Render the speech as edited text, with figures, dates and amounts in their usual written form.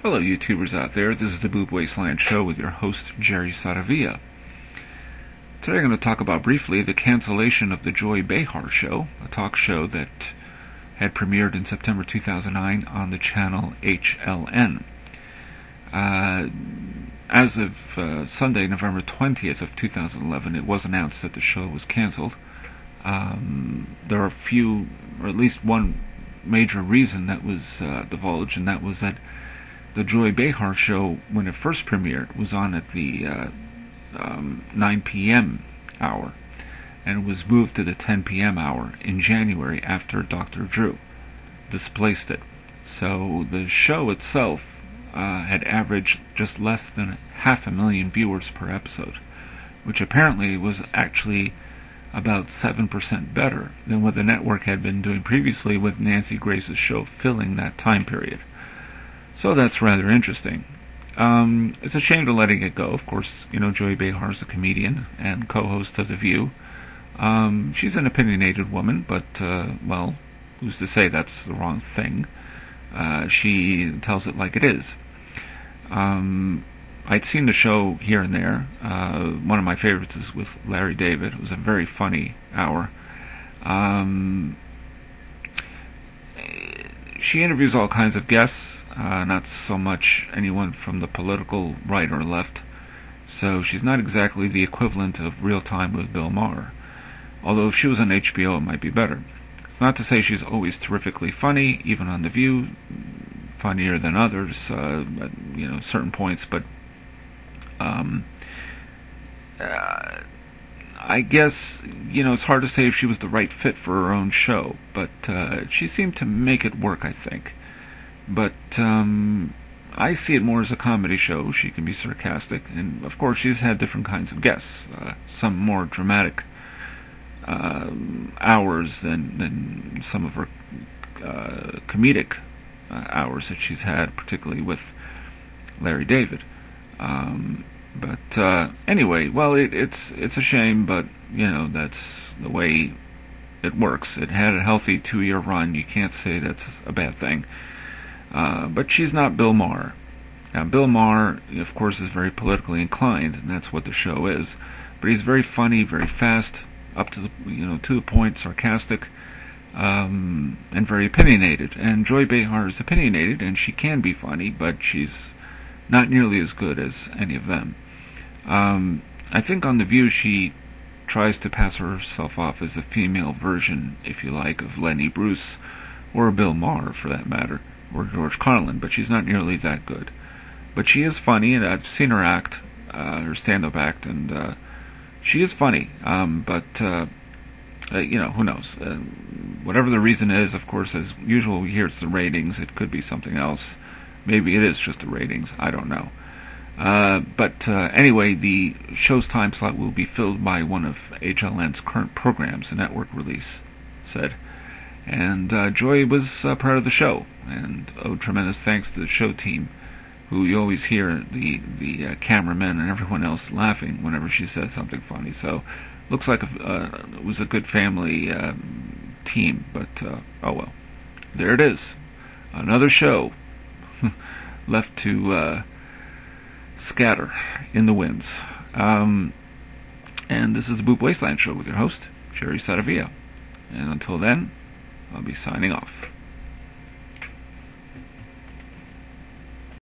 Hello YouTubers out there, this is the Boob-Wasteland-Show with your host Jerry Saravia. Today I'm going to talk about briefly the cancellation of the Joy Behar Show, a talk show that had premiered in September 2009 on the channel HLN. As of Sunday, November 20th of 2011, it was announced that the show was cancelled. There are a few, or at least one major reason that was divulged, and that was that the Joy Behar Show, when it first premiered, was on at the 9 p.m. hour, and it was moved to the 10 p.m. hour in January after Dr. Drew displaced it. So the show itself had averaged just less than 500,000 viewers per episode, which apparently was actually about 7% better than what the network had been doing previously, with Nancy Grace's show filling that time period. So that's rather interesting. It's a shame to letting it go. Of course, you know, Joy Behar's a comedian and co-host of The View. She's an opinionated woman, but, well, who's to say that's the wrong thing? She tells it like it is. I'd seen the show here and there. One of my favorites is with Larry David. It was a very funny hour. She interviews all kinds of guests, not so much anyone from the political right or left, so she's not exactly the equivalent of Real Time with Bill Maher, although if she was on HBO it might be better. It's not to say she's always terrifically funny, even on The View, funnier than others, you know, certain points, but I guess, you know, it's hard to say if she was the right fit for her own show, but she seemed to make it work, I think. But I see it more as a comedy show. She can be sarcastic, and of course she's had different kinds of guests, some more dramatic hours than some of her comedic hours that she's had, particularly with Larry David. But anyway, well, it's a shame, but you know, that's the way it works. It had a healthy 2-year run. You can't say that's a bad thing. But she's not Bill Maher. Now, Bill Maher, of course, is very politically inclined, and that's what the show is. But he's very funny, very fast, up to the, you know, to the point, sarcastic, and very opinionated. And Joy Behar is opinionated, and she can be funny, but she's not nearly as good as any of them. I think on The View she tries to pass herself off as a female version, if you like, of Lenny Bruce, or Bill Maher for that matter, or George Carlin, but she's not nearly that good. But she is funny, and I've seen her act, her stand-up act, and she is funny, but you know, who knows? Whatever the reason is, of course, as usual, we hear it's the ratings. It could be something else. Maybe it is just the ratings. I don't know. But anyway, the show's time slot will be filled by one of HLN's current programs, the network release said. And Joy was part of the show, and owed tremendous thanks to the show team, who you always hear the cameramen and everyone else laughing whenever she says something funny. So looks like it was a good family team, but oh well. There it is. Another show left to scatter in the winds. And this is the Boob-Wasteland Show with your host, Jerry Saravia. And until then, I'll be signing off.